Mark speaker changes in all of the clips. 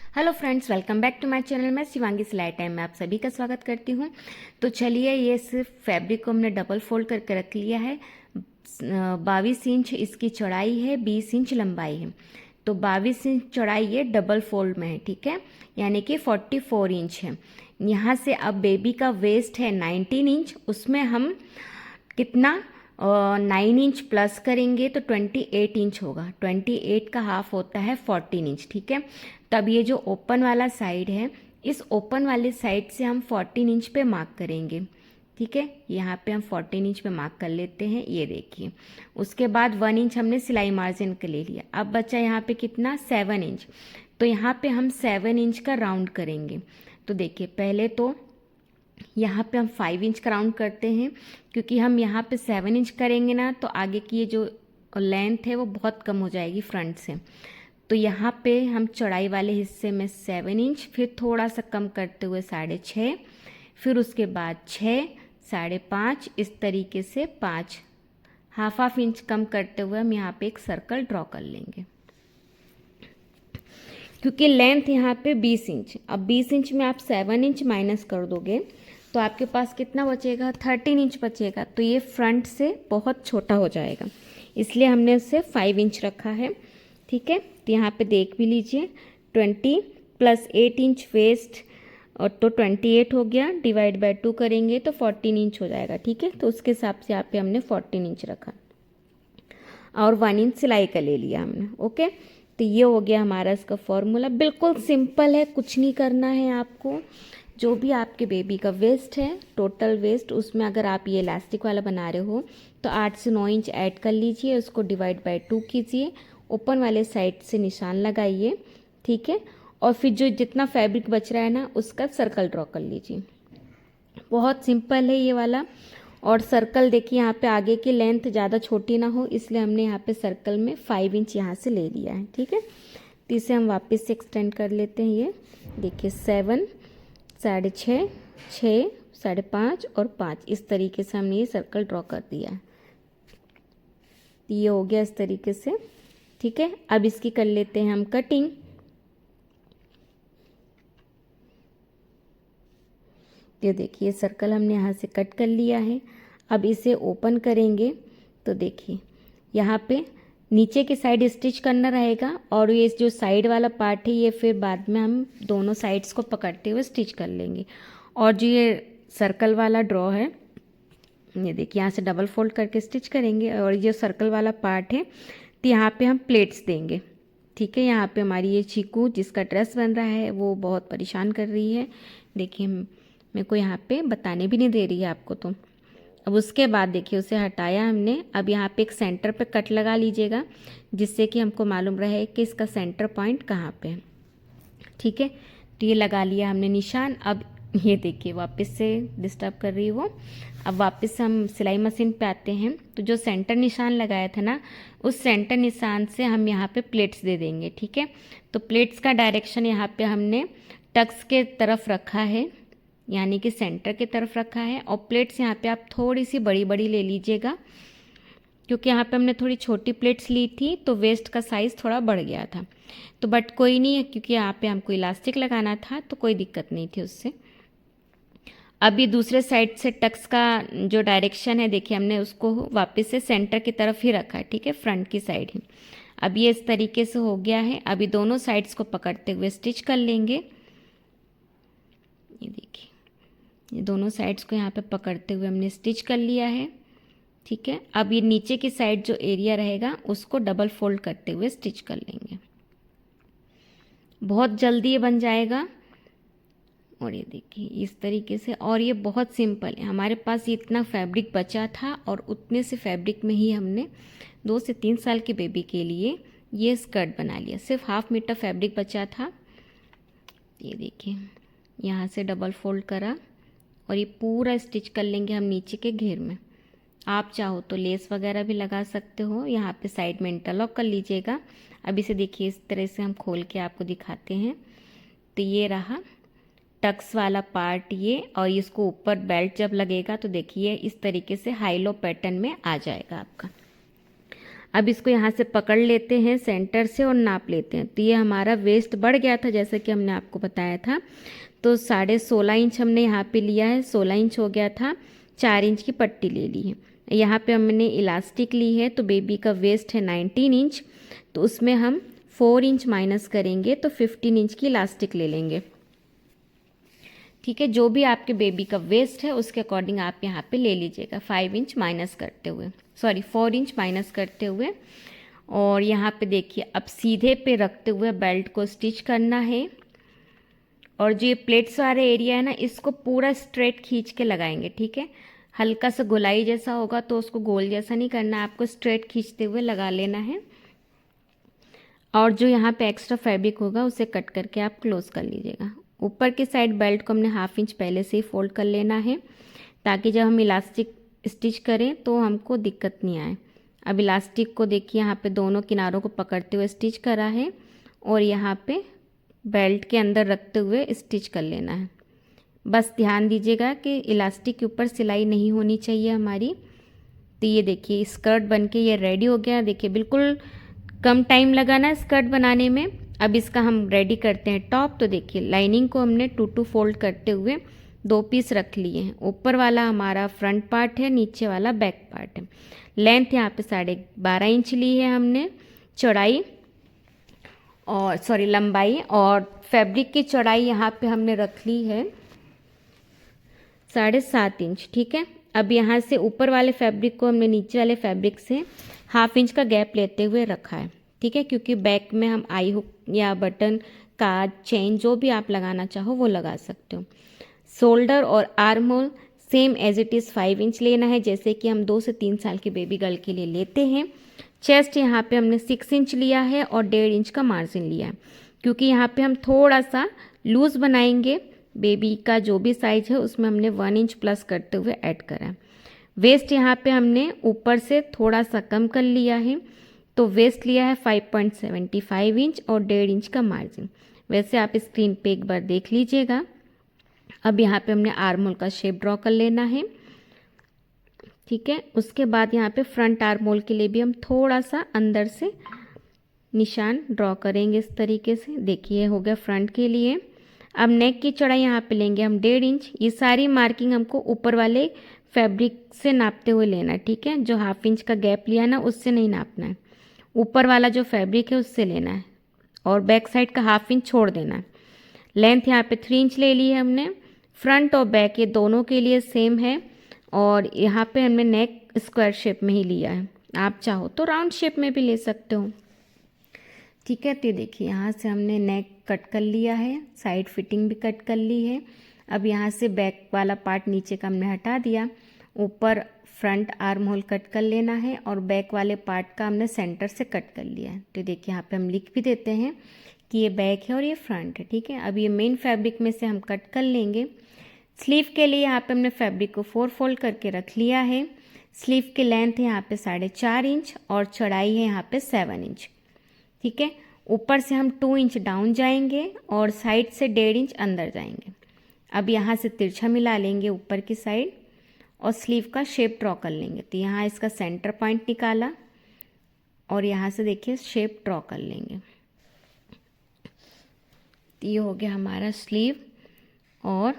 Speaker 1: Hello friends, welcome back to my channel. मैं शिवांगी सिलाई time में आप सभी का स्वागत करती हूँ। तो चलिए, ये सिर्फ फैब्रिक को हमने डबल फोल्ड करके रख लिया है। 22 इंच इसकी चौड़ाई है, 20 इंच लंबाई है। तो 22 इंच चौड़ाई ये डबल फोल्ड में है, ठीक है, यानी कि 44 इंच है। यहाँ से अब बेबी का वेस्ट है 19 इंच, उसमें हम कितना 9 इंच प्लस करेंगे तो 28 इंच होगा। 28 का हाफ होता है 14 इंच, ठीक है। तब ये जो ओपन वाला साइड है, इस ओपन वाले साइड से हम 14 इंच पे मार्क करेंगे, ठीक है। यहाँ पे हम 14 इंच पे मार्क कर लेते हैं, ये देखिए। उसके बाद 1 इंच हमने सिलाई मार्जिन का ले लिया। अब बचा यहाँ पे कितना 7 इंच। तो यहाँ पे हम 7 इंच का राउंड करेंगे। तो देखिए, पहले तो यहाँ पे हम 5 इंच का राउंड करते हैं, क्योंकि हम यहाँ पे 7 इंच करेंगे ना तो आगे की ये जो लेंथ है वो बहुत कम हो जाएगी फ्रंट से। तो यहाँ पे हम चौड़ाई वाले हिस्से में 7 इंच, फिर थोड़ा सा कम करते हुए 6.5, फिर उसके बाद 6, 5.5, इस तरीके से 5, हाफ इंच कम करते हुए हम यहाँ पे एक सर्कल ड्रॉ कर लेंगे। क्योंकि लेंथ यहाँ पे 20 इंच, अब 20 इंच में आप 7 इंच माइनस कर दोगे तो आपके पास कितना बचेगा, 13 इंच बचेगा। तो ये फ्रंट से बहुत छोटा हो जाएगा, इसलिए हमने उससे 5 इंच रखा है, ठीक है। तो यहाँ पे देख भी लीजिए, 20 + 8 इंच वेस्ट, और तो 28 हो गया, डिवाइड बाय 2 करेंगे तो 14 इंच हो जाएगा, ठीक है। तो उसके हिसाब से यहाँ पे हमने 14 इंच रखा और 1 इंच सिलाई का ले लिया हमने, ओके। तो ये हो गया हमारा इसका फॉर्मूला। बिल्कुल सिंपल है, कुछ नहीं करना है आपको। जो भी आपके बेबी का वेस्ट है, टोटल वेस्ट, उसमें अगर आप ये इलास्टिक वाला बना रहे हो तो 8 से 9 इंच ऐड कर लीजिए, उसको डिवाइड बाय 2 कीजिए, ओपन वाले साइड से निशान लगाइए, ठीक है। और फिर जो जितना फैब्रिक बच रहा है ना, उसका सर्कल ड्रॉ कर लीजिए। बहुत सिंपल है ये वाला। और सर्कल देखिए, यहाँ पे आगे की लेंथ ज़्यादा छोटी ना हो, इसलिए हमने यहाँ पे सर्कल में 5 इंच यहाँ से ले लिया है, ठीक है। तो इसे हम वापस से एक्सटेंड कर लेते हैं। ये देखिए 7, 6.5, 6, 5.5 और 5, इस तरीके से हमने ये सर्कल ड्रॉ कर दिया है। तो ये हो गया इस तरीके से, ठीक है। अब इसकी कर लेते हैं हम कटिंग। ये देखिए, सर्कल हमने यहाँ से कट कर लिया है। अब इसे ओपन करेंगे तो देखिए, यहाँ पे नीचे की साइड स्टिच करना रहेगा, और ये जो साइड वाला पार्ट है ये फिर बाद में हम दोनों साइड्स को पकड़ते हुए स्टिच कर लेंगे। और जो ये सर्कल वाला ड्रॉ है, ये देखिए, यहाँ से डबल फोल्ड करके स्टिच करेंगे। और ये सर्कल वाला पार्ट है तो यहाँ पे हम प्लेट्स देंगे, ठीक है। यहाँ पे हमारी ये चीकू जिसका ड्रेस बन रहा है वो बहुत परेशान कर रही है, देखिए मेरे को यहाँ पे बताने भी नहीं दे रही है आपको। तो अब उसके बाद देखिए, उसे हटाया हमने। अब यहाँ पे एक सेंटर पे कट लगा लीजिएगा, जिससे कि हमको मालूम रहे कि इसका सेंटर पॉइंट कहाँ पे है, ठीक है। तो ये लगा लिया हमने निशान। अब ये देखिए, वापस से डिस्टर्ब कर रही है वो। अब वापस से हम सिलाई मशीन पे आते हैं। तो जो सेंटर निशान लगाया था ना, उस सेंटर निशान से हम यहाँ पे प्लेट्स दे देंगे, ठीक है। तो प्लेट्स का डायरेक्शन यहाँ पे हमने टक्स के तरफ रखा है, यानी कि सेंटर की तरफ रखा है। और प्लेट्स यहाँ पे आप थोड़ी सी बड़ी बड़ी ले लीजिएगा, क्योंकि यहाँ पे हमने थोड़ी छोटी प्लेट्स ली थी तो वेस्ट का साइज़ थोड़ा बढ़ गया था। तो बट कोई नहीं है, क्योंकि यहाँ पे हमको इलास्टिक लगाना था तो कोई दिक्कत नहीं थी उससे। अब ये दूसरे साइड से टक्स का जो डायरेक्शन है, देखिए हमने उसको वापस से सेंटर की तरफ ही रखा है, ठीक है, फ्रंट की साइड ही। अब ये इस तरीके से हो गया है। अभी दोनों साइड्स को पकड़ते हुए स्टिच कर लेंगे। ये देखिए, ये दोनों साइड्स को यहाँ पे पकड़ते हुए हमने स्टिच कर लिया है, ठीक है। अब ये नीचे की साइड जो एरिया रहेगा उसको डबल फोल्ड करते हुए स्टिच कर लेंगे। बहुत जल्दी ये बन जाएगा। और ये देखिए इस तरीके से। और ये बहुत सिंपल है, हमारे पास इतना फैब्रिक बचा था और उतने से फैब्रिक में ही हमने 2 से 3 साल के बेबी के लिए ये स्कर्ट बना लिया। सिर्फ 1/2 मीटर फैब्रिक बचा था। ये देखिए, यहाँ से डबल फोल्ड करा और ये पूरा स्टिच कर लेंगे हम नीचे के घेर में। आप चाहो तो लेस वगैरह भी लगा सकते हो। यहाँ पे साइड में इंटरलॉक कर लीजिएगा। अब इसे देखिए, इस तरह से हम खोल के आपको दिखाते हैं। तो ये रहा टक्स वाला पार्ट ये, और इसको ऊपर बेल्ट जब लगेगा तो देखिए इस तरीके से हाई लो पैटर्न में आ जाएगा आपका। अब इसको यहाँ से पकड़ लेते हैं सेंटर से और नाप लेते हैं। तो ये हमारा वेस्ट बढ़ गया था जैसे कि हमने आपको बताया था, तो 16.5 इंच हमने यहाँ पे लिया है, 16 इंच हो गया था, 4 इंच की पट्टी ले ली है। यहाँ पे हमने इलास्टिक ली है, तो बेबी का वेस्ट है 19 इंच, तो उसमें हम 4 इंच माइनस करेंगे तो 15 इंच की इलास्टिक ले लेंगे। ठीक है, जो भी आपके बेबी का वेस्ट है उसके अकॉर्डिंग आप यहाँ पे ले लीजिएगा, 5 इंच माइनस करते हुए, सॉरी 4 इंच माइनस करते हुए। और यहाँ पे देखिए अब सीधे पे रखते हुए बेल्ट को स्टिच करना है। और जो ये प्लेट्स वाला एरिया है ना, इसको पूरा स्ट्रेट खींच के लगाएंगे। ठीक है, हल्का सा गोलाई जैसा होगा तो उसको गोल जैसा नहीं करना, आपको स्ट्रेट खींचते हुए लगा लेना है। और जो यहाँ पे एक्स्ट्रा फैब्रिक होगा उसे कट करके आप क्लोज कर लीजिएगा। ऊपर की साइड बेल्ट को हमने 1/2 इंच पहले से ही फोल्ड कर लेना है, ताकि जब हम इलास्टिक स्टिच करें तो हमको दिक्कत नहीं आए। अब इलास्टिक को देखिए यहाँ पे दोनों किनारों को पकड़ते हुए स्टिच करा है और यहाँ पे बेल्ट के अंदर रखते हुए स्टिच कर लेना है। बस ध्यान दीजिएगा कि इलास्टिक के ऊपर सिलाई नहीं होनी चाहिए हमारी। तो ये देखिए स्कर्ट बनके ये रेडी हो गया। देखिए बिल्कुल कम टाइम लगा ना स्कर्ट बनाने में। अब इसका हम रेडी करते हैं टॉप। तो देखिए लाइनिंग को हमने 2 फोल्ड करते हुए 2 पीस रख लिए हैं। ऊपर वाला हमारा फ्रंट पार्ट है, नीचे वाला बैक पार्ट है। लेंथ यहाँ पे 12.5 इंच ली है हमने चौड़ाई, और सॉरी लंबाई, और फैब्रिक की चौड़ाई यहाँ पे हमने रख ली है 7.5 इंच। ठीक है, अब यहाँ से ऊपर वाले फैब्रिक को हमने नीचे वाले फैब्रिक से 1/2 इंच का गैप लेते हुए रखा है। ठीक है, क्योंकि बैक में हम आई हुक या बटन का चेन जो भी आप लगाना चाहो वो लगा सकते हो। शोल्डर और arm hole same as it is 5 inch लेना है, जैसे कि हम 2 से 3 साल की बेबी गर्ल के लिए लेते हैं। चेस्ट यहाँ पे हमने 6 इंच लिया है और 1.5 इंच का मार्जिन लिया है, क्योंकि यहाँ पे हम थोड़ा सा लूज़ बनाएंगे। बेबी का जो भी साइज है उसमें हमने 1 इंच प्लस करते हुए ऐड करा है। वेस्ट यहाँ पे हमने ऊपर से थोड़ा सा कम कर लिया है, तो वेस्ट लिया है 5.75 इंच और 1.5 इंच का मार्जिन। वैसे आप स्क्रीन पे एक बार देख लीजिएगा। अब यहाँ पे हमने आर्म होल का शेप ड्रॉ कर लेना है। ठीक है, उसके बाद यहाँ पे फ्रंट आर्म होल के लिए भी हम थोड़ा सा अंदर से निशान ड्रॉ करेंगे इस तरीके से। देखिए हो गया फ्रंट के लिए। अब नेक की चौड़ाई यहाँ पे लेंगे हम 1.5 इंच। ये सारी मार्किंग हमको ऊपर वाले फैब्रिक से नापते हुए लेना है। ठीक है, जो 1/2 इंच का गैप लिया ना उससे नहीं नापना है, ऊपर वाला जो फैब्रिक है उससे लेना है, और बैक साइड का 1/2 इंच छोड़ देना है। लेंथ यहाँ पे 3 इंच ले ली है हमने। फ्रंट और बैक ये दोनों के लिए सेम है, और यहाँ पे हमने नेक स्क्वायर शेप में ही लिया है। आप चाहो तो राउंड शेप में भी ले सकते हो। ठीक है, तो देखिए यहाँ से हमने नेक कट कर लिया है, साइड फिटिंग भी कट कर ली है। अब यहाँ से बैक वाला पार्ट नीचे का हमने हटा दिया। ऊपर फ्रंट आर्म होल कट कर लेना है, और बैक वाले पार्ट का हमने सेंटर से कट कर लिया है। तो देखिए यहाँ पे हम लिख भी देते हैं कि ये बैक है और ये फ्रंट है। ठीक है, अब ये मेन फैब्रिक में से हम कट कर लेंगे। स्लीव के लिए यहाँ पे हमने फैब्रिक को 4 फोल्ड करके रख लिया है। स्लीव की लेंथ है यहाँ पे 4.5 इंच और चौड़ाई है यहाँ पे 7 इंच। ठीक है, ऊपर से हम 2 इंच डाउन जाएंगे और साइड से 1.5 इंच अंदर जाएंगे। अब यहाँ से तिरछा मिला लेंगे ऊपर की साइड और स्लीव का शेप ड्रॉ कर लेंगे। तो यहाँ इसका सेंटर पॉइंट निकाला और यहाँ से देखिए शेप ड्रॉ कर लेंगे। तो ये हो गया हमारा स्लीव, और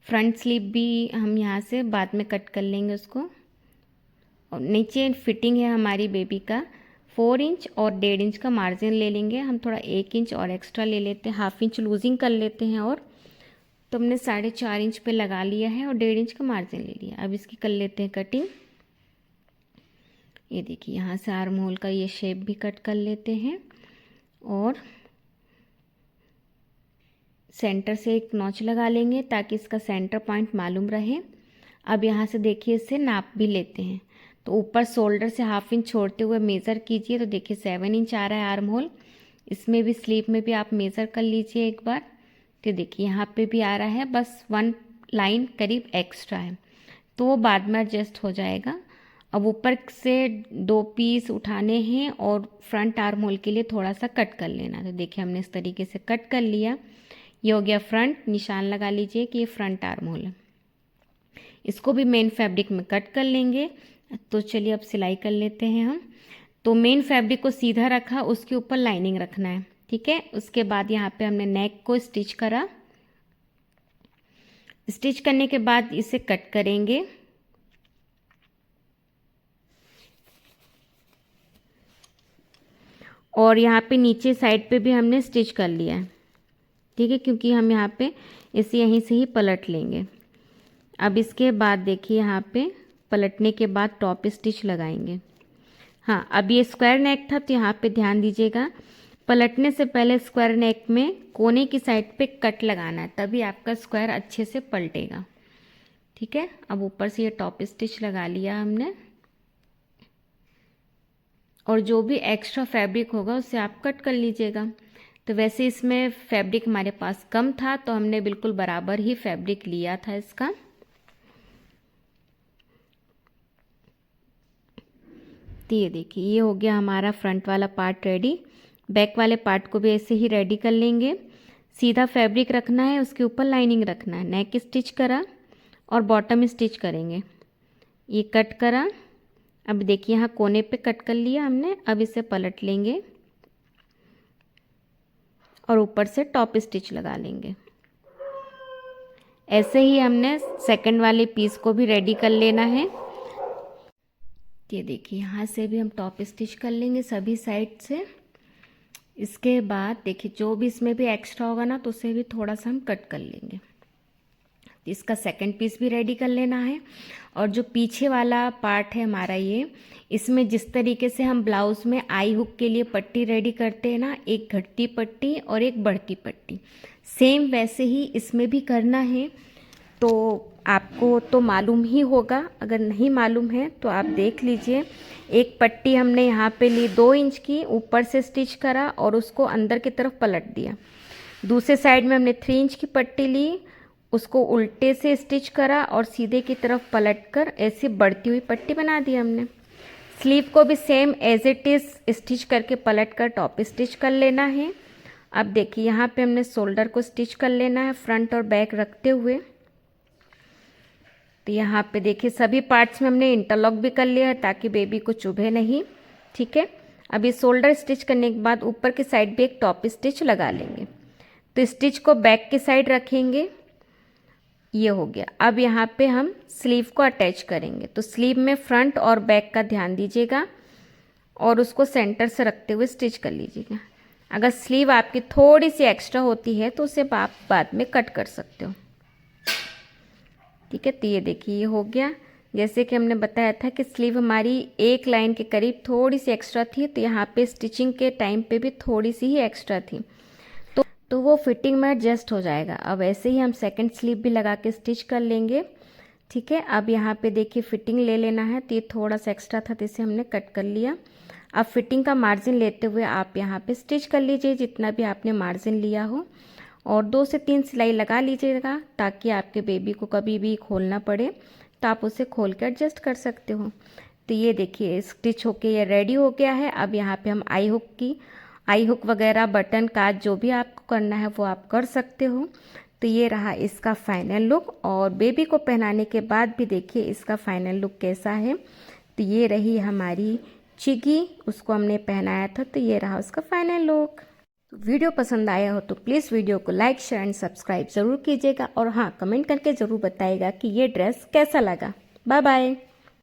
Speaker 1: फ्रंट स्लीव भी हम यहाँ से बाद में कट कर लेंगे उसको। और नीचे फिटिंग है हमारी बेबी का 4 इंच और 1.5 इंच का मार्जिन ले लेंगे हम। थोड़ा 1 इंच और एक्स्ट्रा ले लेते हैं, 1/2 इंच लूजिंग कर लेते हैं। और तो हमने 4.5 इंच पे लगा लिया है और 1.5 इंच का मार्जिन ले लिया। अब इसकी कर लेते हैं कटिंग। ये देखिए यहाँ से आर्म होल का ये शेप भी कट कर लेते हैं, और सेंटर से एक नॉच लगा लेंगे ताकि इसका सेंटर पॉइंट मालूम रहे। अब यहाँ से देखिए इससे नाप भी लेते हैं। तो ऊपर शोल्डर से 1/2 इंच छोड़ते हुए मेज़र कीजिए। तो देखिए 7 इंच आ रहा है आर्म होल। इसमें भी स्लीव में भी आप मेज़र कर लीजिए एक बार। तो देखिए यहाँ पे भी आ रहा है, बस 1 लाइन करीब एक्स्ट्रा है, तो वो बाद में एडजस्ट हो जाएगा। अब ऊपर से 2 पीस उठाने हैं और फ्रंट आर्म होल के लिए थोड़ा सा कट कर लेना। तो देखिए हमने इस तरीके से कट कर लिया। ये हो गया फ्रंट। निशान लगा लीजिए कि ये फ्रंट आर्म होल है। इसको भी मेन फैब्रिक में कट कर लेंगे। तो चलिए अब सिलाई कर लेते हैं हम। तो मेन फैब्रिक को सीधा रखा, उसके ऊपर लाइनिंग रखना है, ठीक है। उसके बाद यहाँ पे हमने नेक को स्टिच करा। स्टिच करने के बाद इसे कट करेंगे। और यहाँ पे नीचे साइड पे भी हमने स्टिच कर लिया है, ठीक है, क्योंकि हम यहाँ पे इसे यहीं से ही पलट लेंगे। अब इसके बाद देखिए यहाँ पे पलटने के बाद टॉप स्टिच लगाएंगे। हाँ, अब ये स्क्वायर नेक था तो यहाँ पे ध्यान दीजिएगा, पलटने से पहले स्क्वायर नेक में कोने की साइड पे कट लगाना है, तभी आपका स्क्वायर अच्छे से पलटेगा, ठीक है। अब ऊपर से ये टॉप स्टिच लगा लिया हमने, और जो भी एक्स्ट्रा फैब्रिक होगा उसे आप कट कर लीजिएगा। तो वैसे इसमें फैब्रिक हमारे पास कम था तो हमने बिल्कुल बराबर ही फैब्रिक लिया था इसका। तो ये देखिए, ये हो गया हमारा फ्रंट वाला पार्ट रेडी। बैक वाले पार्ट को भी ऐसे ही रेडी कर लेंगे। सीधा फैब्रिक रखना है, उसके ऊपर लाइनिंग रखना है। नेक स्टिच करा और बॉटम स्टिच करेंगे। ये कट करा। अब देखिए यहाँ कोने पे कट कर लिया हमने। अब इसे पलट लेंगे और ऊपर से टॉप स्टिच लगा लेंगे। ऐसे ही हमने सेकंड वाले पीस को भी रेडी कर लेना है। ये देखिए, यहाँ से भी हम टॉप स्टिच कर लेंगे सभी साइड से। इसके बाद देखिए जो भी इसमें भी एक्स्ट्रा होगा ना तो उसे भी थोड़ा सा हम कट कर लेंगे। इसका सेकंड पीस भी रेडी कर लेना है। और जो पीछे वाला पार्ट है हमारा, ये इसमें जिस तरीके से हम ब्लाउज में आई हुक के लिए पट्टी रेडी करते हैं ना, एक घटती पट्टी और एक बढ़ती पट्टी, सेम वैसे ही इसमें भी करना है। तो आपको तो मालूम ही होगा, अगर नहीं मालूम है तो आप देख लीजिए। एक पट्टी हमने यहाँ पे ली 2 इंच की, ऊपर से स्टिच करा और उसको अंदर की तरफ पलट दिया। दूसरे साइड में हमने 3 इंच की पट्टी ली, उसको उल्टे से स्टिच करा और सीधे की तरफ पलटकर ऐसी बढ़ती हुई पट्टी बना दी हमने। स्लीव को भी same as it is stitch करके पलट कर टॉप स्टिच कर लेना है। अब देखिए यहाँ पे हमने शोल्डर को स्टिच कर लेना है फ्रंट और बैक रखते हुए। तो यहाँ पे देखिए सभी पार्ट्स में हमने इंटरलॉक भी कर लिया है ताकि बेबी को चुभे नहीं, ठीक है। अब ये शोल्डर स्टिच करने के बाद ऊपर की साइड भी एक टॉप स्टिच लगा लेंगे। तो स्टिच को बैक की साइड रखेंगे। ये हो गया। अब यहाँ पे हम स्लीव को अटैच करेंगे। तो स्लीव में फ्रंट और बैक का ध्यान दीजिएगा और उसको सेंटर से रखते हुए स्टिच कर लीजिएगा। अगर स्लीव आपकी थोड़ी सी एक्स्ट्रा होती है तो उसे आप बाद में कट कर सकते हो, ठीक है। तो ये देखिए, ये हो गया। जैसे कि हमने बताया था कि स्लीव हमारी एक लाइन के करीब थोड़ी सी एक्स्ट्रा थी, तो यहाँ पे स्टिचिंग के टाइम पे भी थोड़ी सी ही एक्स्ट्रा थी, तो वो फिटिंग में एडजस्ट हो जाएगा। अब ऐसे ही हम सेकंड स्लीव भी लगा के स्टिच कर लेंगे, ठीक है। अब यहाँ पे देखिए फिटिंग ले लेना है। तो ये थोड़ा सा एक्स्ट्रा था तो इसे हमने कट कर लिया। अब फिटिंग का मार्जिन लेते हुए आप यहाँ पे स्टिच कर लीजिए जितना भी आपने मार्जिन लिया हो, और 2 से 3 सिलाई लगा लीजिएगा ताकि आपके बेबी को कभी भी खोलना पड़े तो आप उसे खोल कर एडजस्ट कर सकते हो। तो ये देखिए स्टिच होके ये रेडी हो गया है। अब यहाँ पे हम आई हुक वगैरह बटन काज जो भी आपको करना है वो आप कर सकते हो। तो ये रहा इसका फाइनल लुक, और बेबी को पहनाने के बाद भी देखिए इसका फाइनल लुक कैसा है। तो ये रही हमारी चिगी, उसको हमने पहनाया था। तो ये रहा उसका फाइनल लुक। तो वीडियो पसंद आया हो तो प्लीज़ वीडियो को लाइक शेयर एंड सब्सक्राइब ज़रूर कीजिएगा, और हाँ, कमेंट करके ज़रूर बताइएगा कि ये ड्रेस कैसा लगा। Bye bye.